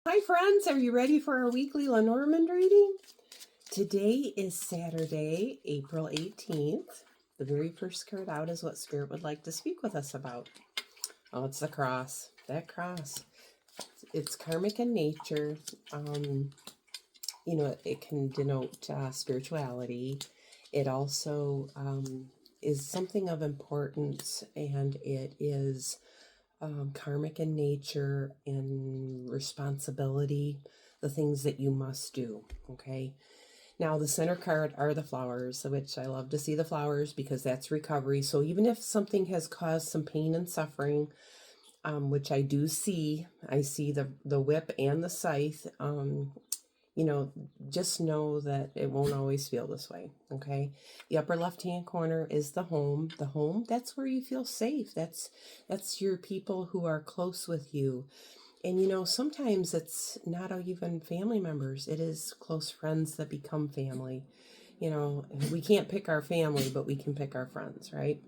Hi friends, are you ready for our weekly Lenormand reading? Today is Saturday, April 18th. The very first card out is what Spirit would like to speak with us about. Oh, it's the cross. That cross. It's karmic in nature. It can denote spirituality. It also is something of importance, and it is karmic in nature and responsibility, the things that you must do. Okay. Now, the center card are the flowers, which I love to see the flowers because that's recovery. So even if something has caused some pain and suffering, which I do see, I see the whip and the scythe. Just know that it won't always feel this way. Okay. The upper left hand corner is the home. The home, that's where you feel safe. That's your people who are close with you. And sometimes it's not even family members. It is close friends that become family. We can't pick our family, but we can pick our friends, right?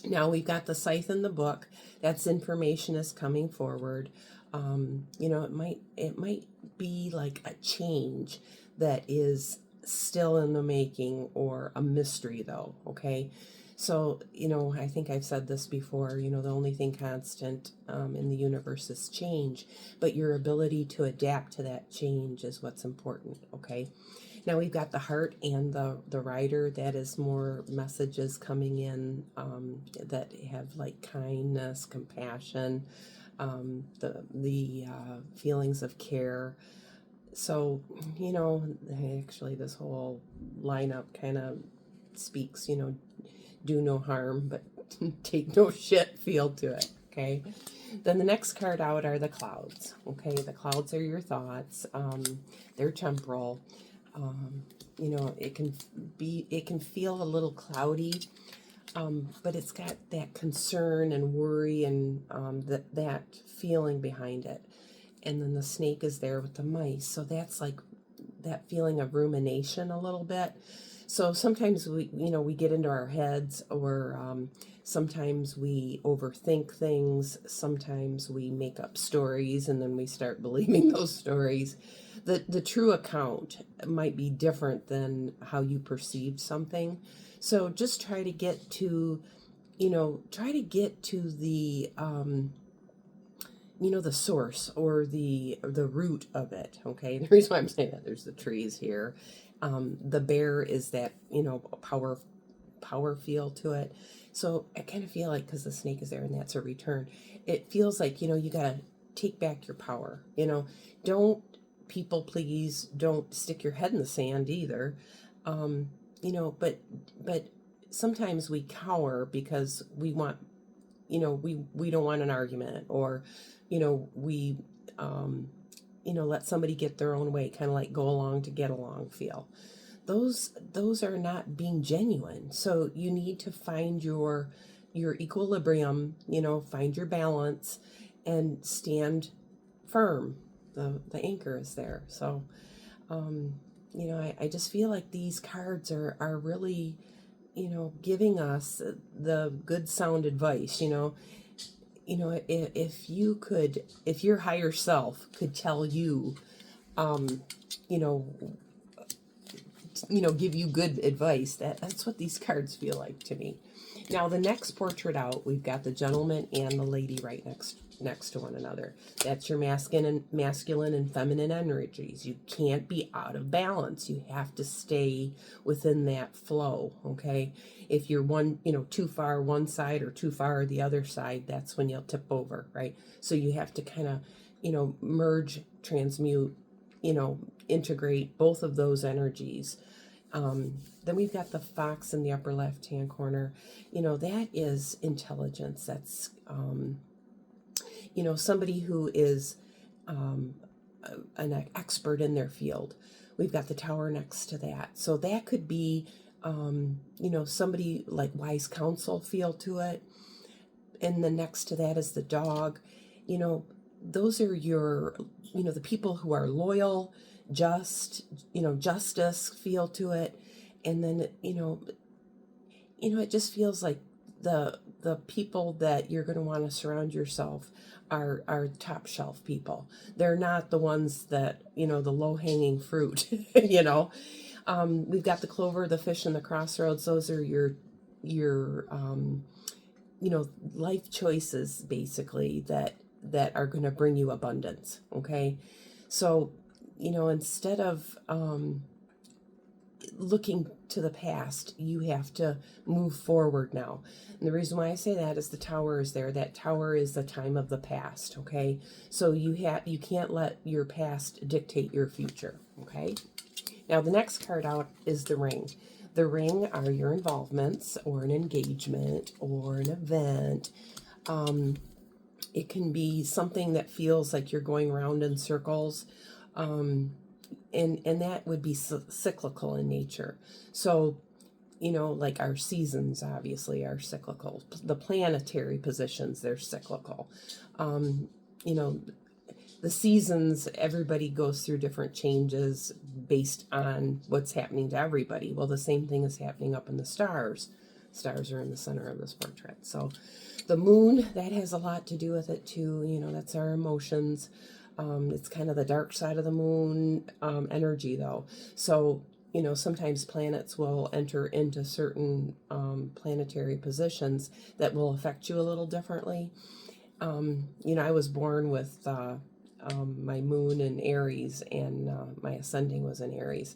Now we've got the scythe in the book. That's information is coming forward. It might be like a change that is still in the making, or a mystery though. Okay. So, I think I've said this before, the only thing constant in the universe is change, but your ability to adapt to that change is what's important. Okay. Now we've got the heart and the rider. That is more messages coming in that have like kindness, compassion, the feelings of care. So, actually this whole lineup kind of speaks, do no harm, but take no shit feel to it. Okay. Then the next card out are the clouds. Okay. The clouds are your thoughts. They're temporal. It can feel a little cloudy, but it's got that concern and worry and that feeling behind it. And then the snake is there with the mice. So that's like that feeling of rumination a little bit. So sometimes we get into our heads, or sometimes we overthink things. Sometimes we make up stories and then we start believing those stories. The true account might be different than how you perceived something. So just try to get to the the source, or the root of it. Okay. The reason why I'm saying that, there's the trees here. The bear is that power feel to it. So I kind of feel like, because the snake is there and that's a return, it feels like you gotta take back your power. Don't people please, don't stick your head in the sand either. But sometimes we cower because we want, we don't want an argument, or we let somebody get their own way, kind of like go along to get along feel. Those are not being genuine. So you need to find your equilibrium, find your balance and stand firm. The anchor is there. So I just feel like these cards are really giving us the good sound advice. If your higher self could tell you, you know give you good advice, that's what these cards feel like to me. Now the next portrait out, we've got the gentleman and the lady right next to one another. That's your masculine and feminine energies. You can't be out of balance. You have to stay within that flow. Okay. If you're too far one side or too far the other side, that's when you'll tip over, right? So you have to kind of merge, transmute, integrate both of those energies. Then we've got the fox in the upper left hand corner. That is intelligence. That's somebody who is an expert in their field. We've got the tower next to that. So that could be somebody like wise counsel feel to it. And then next to that is the dog. Those are your the people who are loyal, just, justice feel to it. And then it just feels like the the people that you're going to want to surround yourself are top shelf people. They're not the ones that, the low hanging fruit, We've got the clover, the fish, and the crossroads. Those are your life choices, basically, that are going to bring you abundance. Okay. So, instead of looking to the past, you have to move forward now. And the reason why I say that is the tower is there. That tower is the time of the past. Okay. So you can't let your past dictate your future. Okay. Now the next card out is the ring. The ring are your involvements or an engagement or an event. It can be something that feels like you're going around in circles. And that would be cyclical in nature. So, like our seasons obviously are cyclical. The planetary positions, they're cyclical. The seasons, everybody goes through different changes based on what's happening to everybody. Well, the same thing is happening up in the stars. Stars are in the center of this portrait. So the moon, that has a lot to do with it too. That's our emotions. It's kind of the dark side of the moon energy, though. So, sometimes planets will enter into certain planetary positions that will affect you a little differently. I was born with my moon in Aries, and my ascending was in Aries.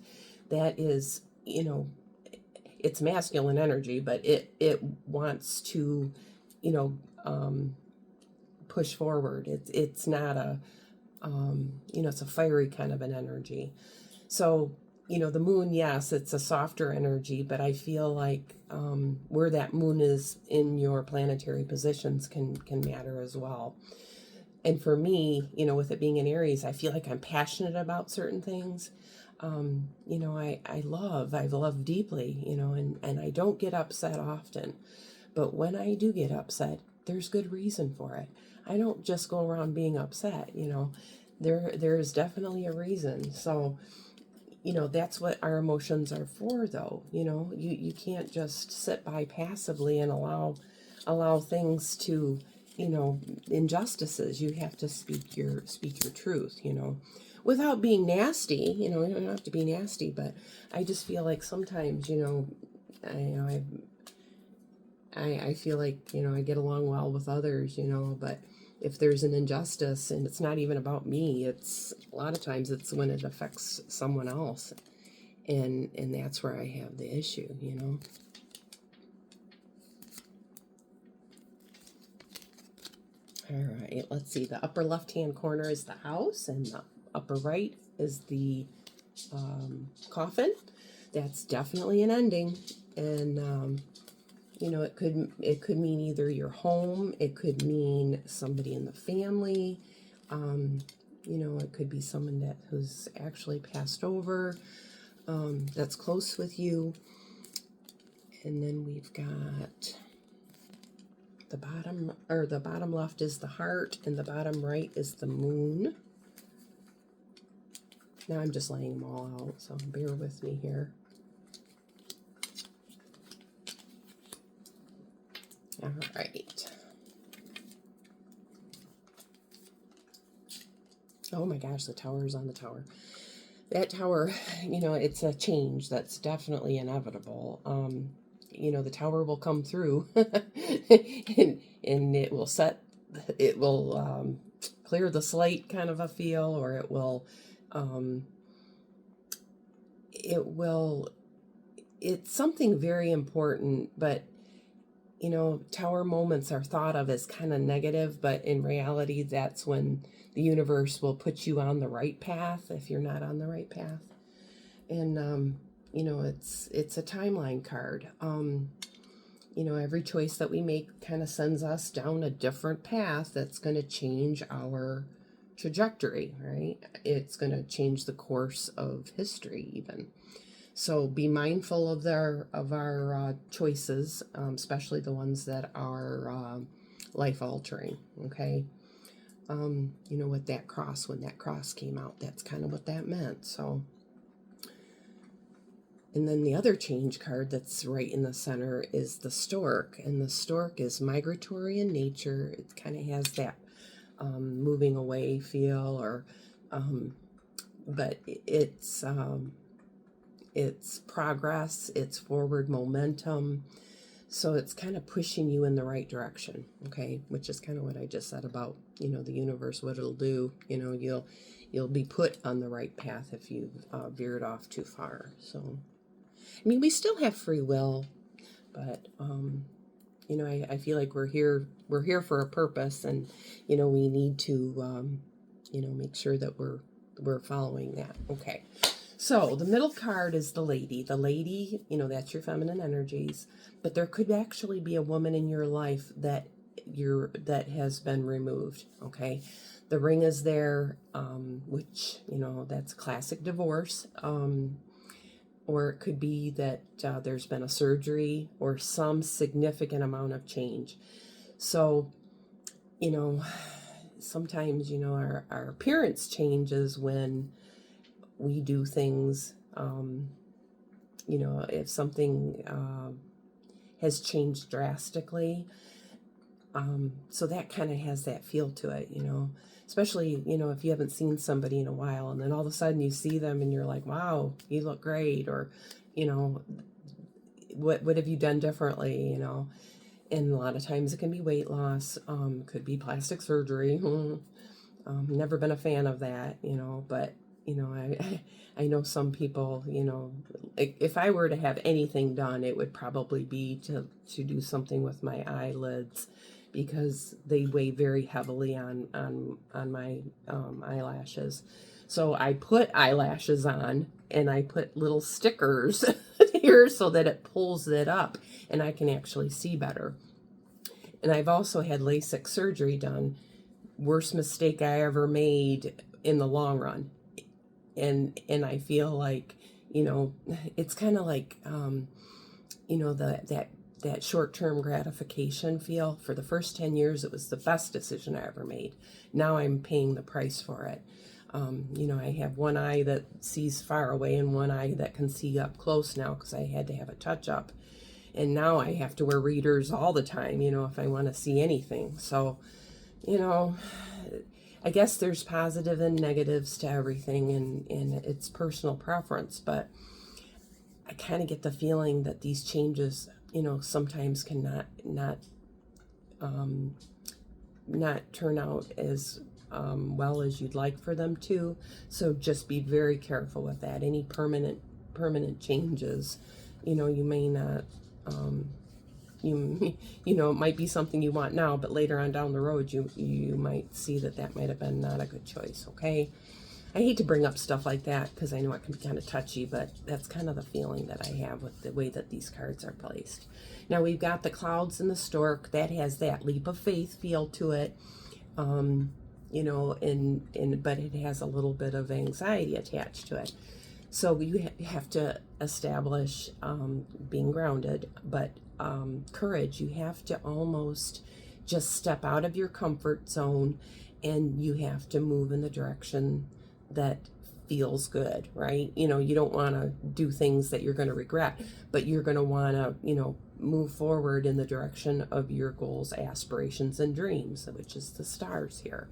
That is, it's masculine energy, but it wants to, push forward. It's not a, it's a fiery kind of an energy. So, the moon, yes, it's a softer energy, but I feel like where that moon is in your planetary positions can matter as well. And for me, with it being in Aries, I feel like I'm passionate about certain things. I love deeply, and I don't get upset often. But when I do get upset, there's good reason for it. I don't just go around being upset, There's definitely a reason. So, that's what our emotions are for, though. You can't just sit by passively and allow things to, injustices. You have to speak your truth, without being nasty. You don't have to be nasty, but I just feel like sometimes, I feel like, I get along well with others, but if there's an injustice, and it's not even about me, it's a lot of times it's when it affects someone else, and that's where I have the issue. All right, let's see. The upper left-hand corner is the house, and the upper right is the coffin. That's definitely an ending, and it could mean either your home, it could mean somebody in the family, it could be someone who's actually passed over, that's close with you. And then we've got the bottom left is the heart, and the bottom right is the moon. Now I'm just laying them all out, so bear with me here. All right. Oh my gosh, the tower is on the tower. That tower, it's a change that's definitely inevitable. The tower will come through and it will clear the slate kind of a feel, or it's something very important, but tower moments are thought of as kind of negative, but in reality, that's when the universe will put you on the right path if you're not on the right path. And, it's a timeline card. Every choice that we make kind of sends us down a different path that's going to change our trajectory, right? It's going to change the course of history even. So be mindful of our choices, especially the ones that are life-altering, okay? With that cross, when that cross came out, that's kind of what that meant. So And then the other change card that's right in the center is the stork. And the stork is migratory in nature. It kind of has that moving away feel, or but it's progress, it's forward momentum. So it's kind of pushing you in the right direction, okay? Which is kind of what I just said about, the universe, what it'll do. You'll be put on the right path if you veered off too far. So, I mean, we still have free will, but I feel like we're here for a purpose, and we need to make sure that we're following that. Okay. So the middle card is the lady. The lady, that's your feminine energies, but there could actually be a woman in your life that has been removed. Okay. The ring is there, which, that's classic divorce. Or it could be that there's been a surgery or some significant amount of change. So, sometimes, our appearance changes when we do things. If something has changed drastically, so that kind of has that feel to it, especially, if you haven't seen somebody in a while, and then all of a sudden you see them and you're like, wow, you look great, or, what have you done differently, and a lot of times it can be weight loss, could be plastic surgery. Never been a fan of that, but, I know some people, if I were to have anything done, it would probably be to do something with my eyelids, because they weigh very heavily on my eyelashes. So I put eyelashes on, and I put little stickers here so that it pulls it up and I can actually see better. And I've also had LASIK surgery done. Worst mistake I ever made in the long run. And I feel like, it's kind of like, that short-term gratification feel. For the first 10 years, it was the best decision I ever made. Now I'm paying the price for it. I have one eye that sees far away and one eye that can see up close now, because I had to have a touch-up. And now I have to wear readers all the time, if I want to see anything. So, I guess there's positive and negatives to everything, and it's personal preference, but I kind of get the feeling that these changes, sometimes can not turn out as well as you'd like for them to. So just be very careful with that. Any permanent changes, you may not, it might be something you want now, but later on down the road, you might see that might have been not a good choice. Okay. I hate to bring up stuff like that, because I know it can be kind of touchy, but that's kind of the feeling that I have with the way that these cards are placed. Now we've got the clouds and the stork. That has that leap of faith feel to it. But it has a little bit of anxiety attached to it. So you have to establish being grounded, but courage. You have to almost just step out of your comfort zone, and you have to move in the direction that feels good, right? You don't want to do things that you're going to regret, but you're going to want to, move forward in the direction of your goals, aspirations, and dreams, which is the stars here.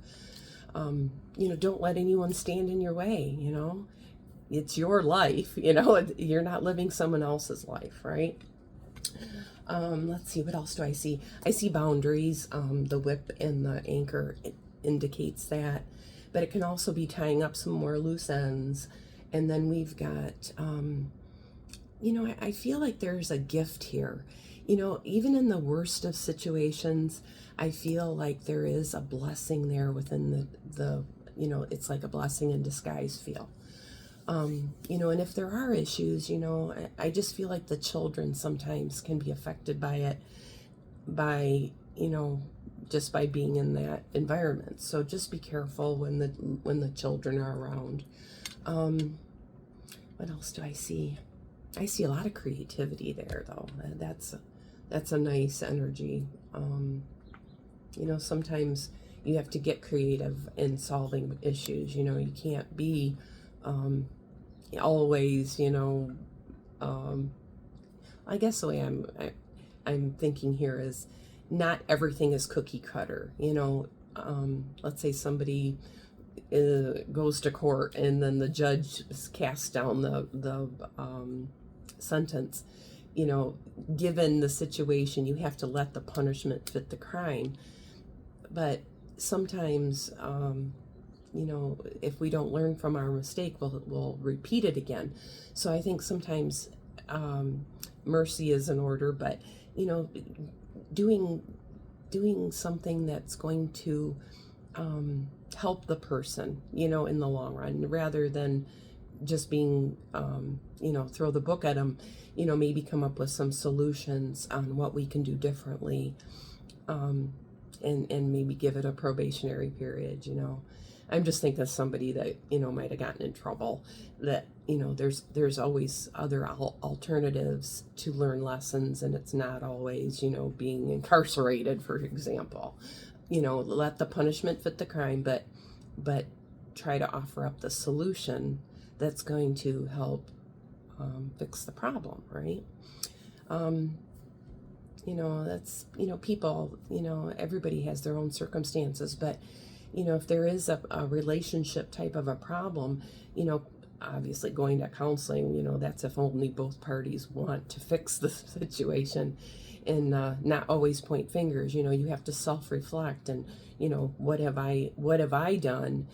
Don't let anyone stand in your way, It's your life, you're not living someone else's life, right? Let's see, what else do I see? I see boundaries. The whip and the anchor, it indicates that, but it can also be tying up some more loose ends. And then we've got, I feel like there's a gift here. Even in the worst of situations, I feel like there is a blessing there within the it's like a blessing in disguise feel. And if there are issues, I just feel like the children sometimes can be affected by it, just by being in that environment. So just be careful when the children are around. What else do I see? I see a lot of creativity there, though. That's a nice energy. Sometimes you have to get creative in solving issues. You can't be always, I guess the way I'm thinking here is not everything is cookie cutter. Let's say somebody goes to court and then the judge casts down the sentence. Given the situation, you have to let the punishment fit the crime. But sometimes, if we don't learn from our mistake, we'll repeat it again. So I think sometimes mercy is in order, but doing something that's going to help the person, in the long run, rather than just being, throw the book at them, maybe come up with some solutions on what we can do differently, and maybe give it a probationary period. I'm just thinking of somebody that, might have gotten in trouble, that, there's always other alternatives to learn lessons, and it's not always, being incarcerated, for example. Let the punishment fit the crime, but try to offer up the solution that's going to help fix the problem, right? That's, people, everybody has their own circumstances, but, if there is a relationship type of a problem, obviously going to counseling, that's if only both parties want to fix the situation, and not always point fingers. You have to self-reflect, and, what have I done,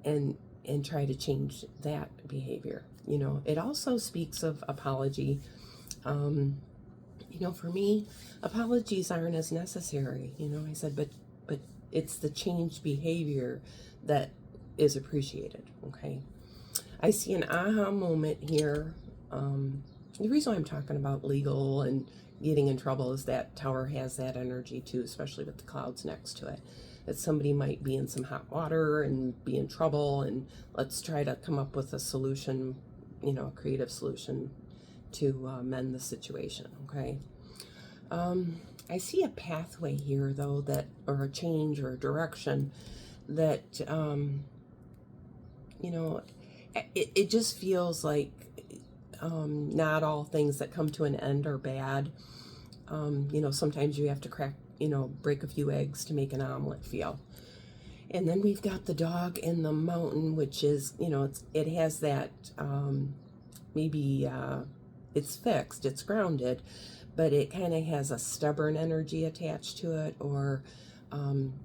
and try to change that behavior. It also speaks of apology. For me, apologies aren't as necessary. I said, but it's the changed behavior that is appreciated. Okay. I see an aha moment here. The reason why I'm talking about legal and getting in trouble is that tower has that energy too, especially with the clouds next to it. That somebody might be in some hot water and be in trouble, and let's try to come up with a solution, a creative solution to mend the situation. Okay. I see a pathway here, though, or a change or a direction that, it just feels like not all things that come to an end are bad. Sometimes you have to break a few eggs to make an omelet feel. And then we've got the dog in the mountain, which is, it has that, maybe it's fixed, it's grounded, but it kind of has a stubborn energy attached to it, or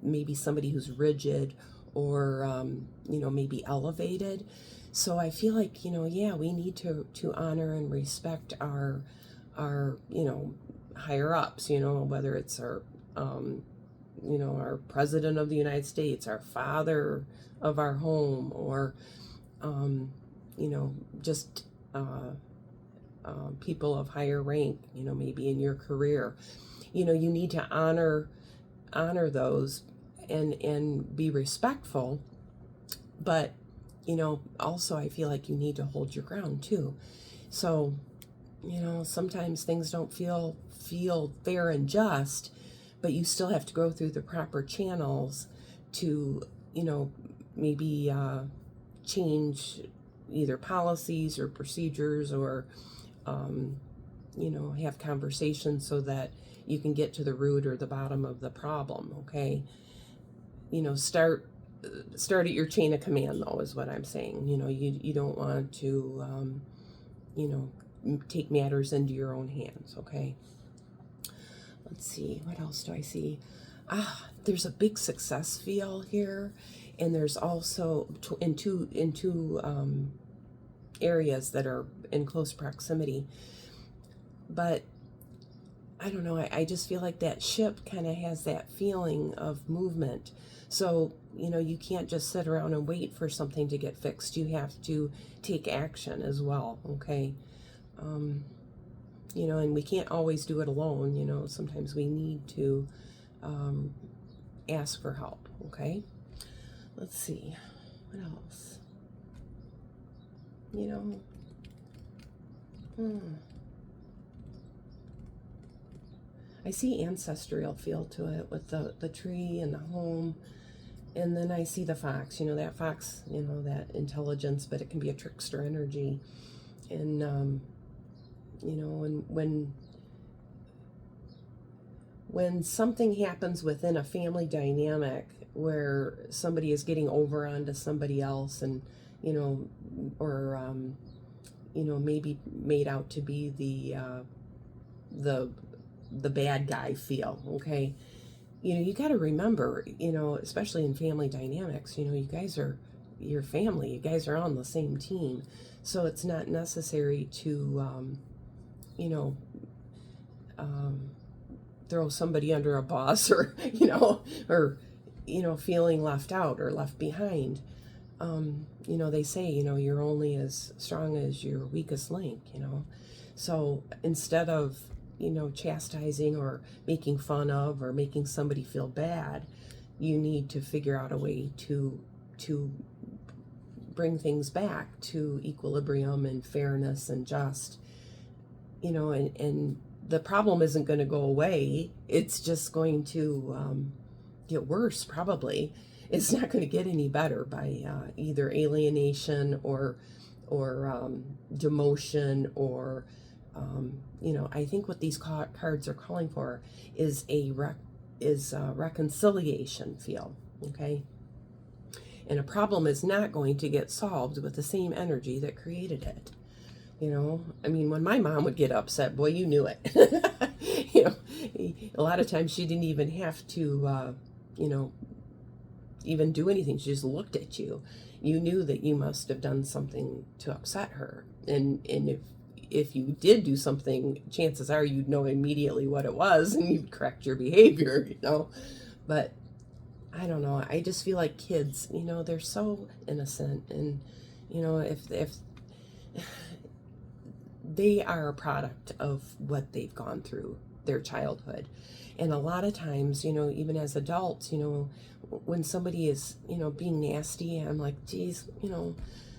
maybe somebody who's rigid, or, maybe elevated. So I feel like, we need to honor and respect our higher ups, whether it's our, our president of the United States, our father of our home, or, just people of higher rank, maybe in your career. You need to honor those and be respectful, but also I feel like you need to hold your ground too. So sometimes things don't feel fair and just, but you still have to go through the proper channels to maybe change either policies or procedures, or have conversations so that you can get to the root or the bottom of the problem. Okay. Start at your chain of command, though, is what I'm saying. You don't want to, take matters into your own hands. Okay. Let's see. What else do I see? There's a big success feel here. And there's also in two areas that are in close proximity. But I don't know, I just feel like that ship kind of has that feeling of movement. So, you can't just sit around and wait for something to get fixed. You have to take action as well, okay? And we can't always do it alone. Sometimes we need to ask for help, okay? Let's see, what else? I see ancestral feel to it with the tree and the home. And then I see the fox, that fox, that intelligence, but it can be a trickster energy. And, And when something happens within a family dynamic where somebody is getting over onto somebody else, and or maybe made out to be the bad guy feel, okay, you got to remember, especially in family dynamics, you guys are your family, you guys are on the same team, so it's not necessary to you know um, throw somebody under a bus, or or feeling left out or left behind. They say, you're only as strong as your weakest link. So instead of chastising or making fun of or making somebody feel bad, you need to figure out a way to bring things back to equilibrium and fairness and just, and the problem isn't going to go away. It's just going to get worse, probably. It's not going to get any better by either alienation or demotion, or I think what these cards are calling for is a reconciliation feel, okay? And a problem is not going to get solved with the same energy that created it. When my mom would get upset, boy, you knew it. A lot of times she didn't even have to, even do anything. She just looked at you. You knew that you must have done something to upset her. And if you did do something, chances are you'd know immediately what it was and you'd correct your behavior, But I don't know. I just feel like kids, they're so innocent, and if they are a product of what they've gone through, their childhood. And a lot of times, even as adults, when somebody is, being nasty, I'm like, geez,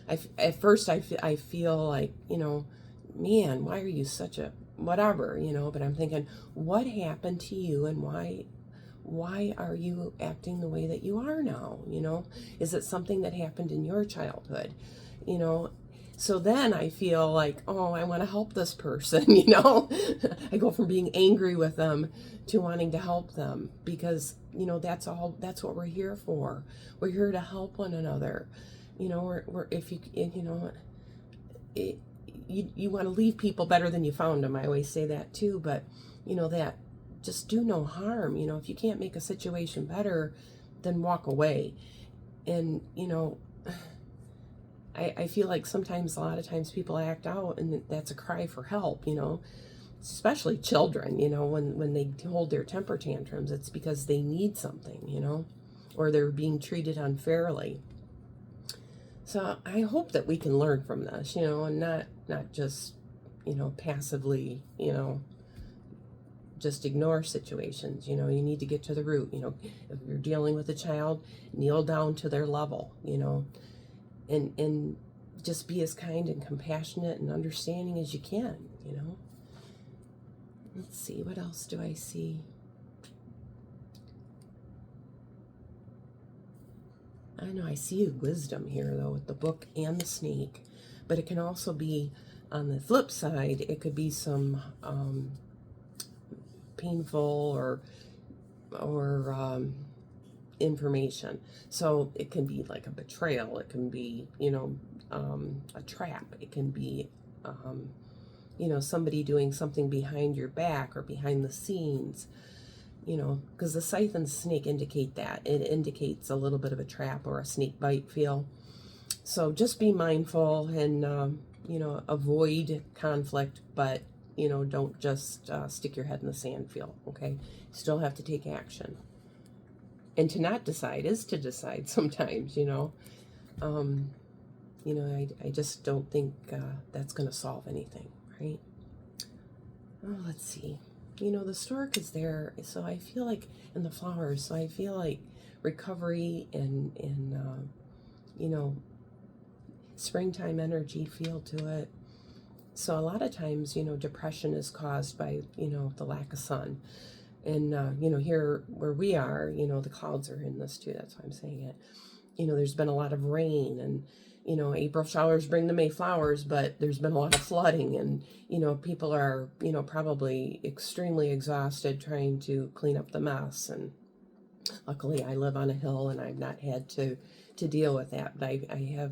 at first I feel like, man, why are you such a whatever, but I'm thinking, what happened to you, and why are you acting the way that you are now? Is it something that happened in your childhood? So then I feel like, oh, I want to help this person, I go from being angry with them to wanting to help them, because, that's what we're here for. We're here to help one another. If you want to leave people better than you found them. I always say that too, but that just do no harm. If you can't make a situation better, then walk away. And, I feel like sometimes, a lot of times, people act out, and that's a cry for help, especially children, when they hold their temper tantrums, it's because they need something, or they're being treated unfairly. So I hope that we can learn from this, and not just, passively, just ignore situations. You need to get to the root. If you're dealing with a child, kneel down to their level, and just be as kind and compassionate and understanding as you can. Let's see, what else do I see? I know I see wisdom here, though, with the book and the snake, but it can also be, on the flip side, it could be some painful or information. So it can be like a betrayal. It can be, a trap. It can be, somebody doing something behind your back or behind the scenes, because the scythe and snake indicate that. It indicates a little bit of a trap or a snake bite feel. So just be mindful and, avoid conflict, but, don't just stick your head in the sand feel, okay? Still have to take action. And to not decide is to decide sometimes, I just don't think that's going to solve anything, right? Oh, let's see. The stork is there, so I feel like, in the flowers, so I feel like recovery and springtime energy feel to it. So a lot of times, depression is caused by, the lack of sun. And, here where we are, the clouds are in this too. That's why I'm saying it. There's been a lot of rain, and, you know, April showers bring the May flowers, but there's been a lot of flooding, and, you know, people are, you know, probably extremely exhausted trying to clean up the mess. And luckily I live on a hill and I've not had to deal with that. But I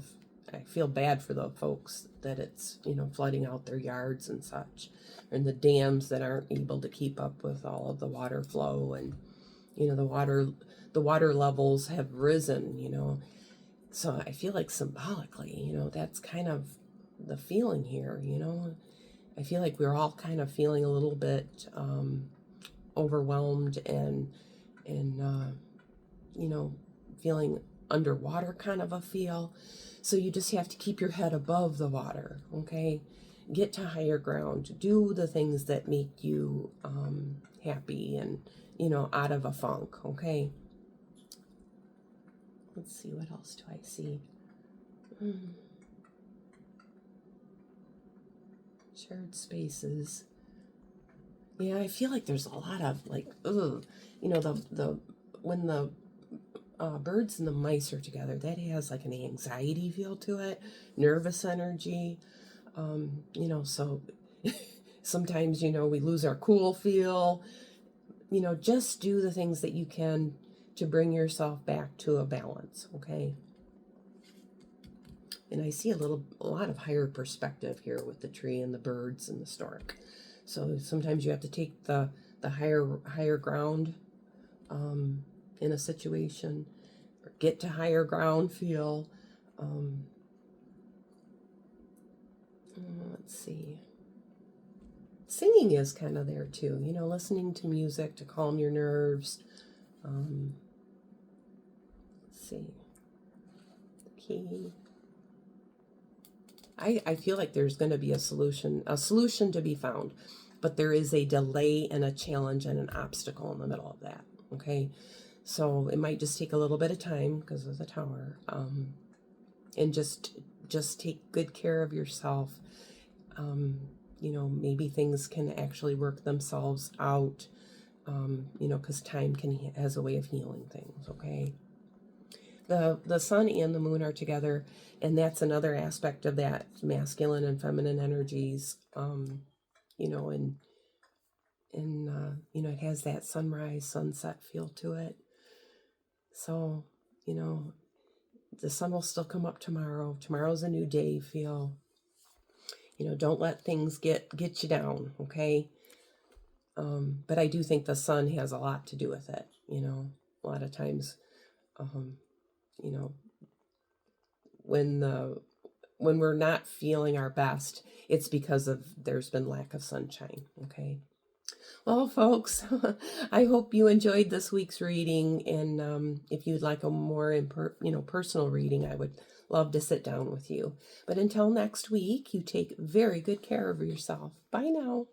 feel bad for the folks that it's, you know, flooding out their yards and such, and the dams that aren't able to keep up with all of the water flow. And, you know, the water levels have risen, you know. So I feel like symbolically, you know, that's kind of the feeling here, you know. I feel like we're all kind of feeling a little bit overwhelmed and you know, feeling underwater kind of a feel. So you just have to keep your head above the water, okay? Get to higher ground. Do the things that make you happy and, you know, out of a funk, okay? Let's see, what else do I see? Shared spaces. Yeah, I feel like there's a lot of like, ugh, you know, the when the birds and the mice are together, that has like an anxiety feel to it, nervous energy. You know, so sometimes, you know, we lose our cool feel. You know, just do the things that you can to bring yourself back to a balance, okay? And I see a lot of higher perspective here with the tree and the birds and the stork. So sometimes you have to take the higher ground in a situation, or get to higher ground feel. Let's see. Singing is kind of there too, you know, listening to music to calm your nerves. Let's see. Key. I feel like there's going to be a solution to be found, but there is a delay and a challenge and an obstacle in the middle of that, okay? So it might just take a little bit of time because of the tower, and just take good care of yourself. You know, maybe things can actually work themselves out, you know, because time has a way of healing things, okay? The sun and the moon are together, and that's another aspect of that masculine and feminine energies, you know, and you know, it has that sunrise, sunset feel to it. So, you know, the sun will still come up tomorrow. Tomorrow's a new day feel. You know, don't let things get you down, okay? But I do think the sun has a lot to do with it, you know. A lot of times, you know, when we're not feeling our best, it's because there's been lack of sunshine, okay? Well, folks, I hope you enjoyed this week's reading, and if you'd like a more personal reading, I would love to sit down with you. But until next week, you take very good care of yourself. Bye now.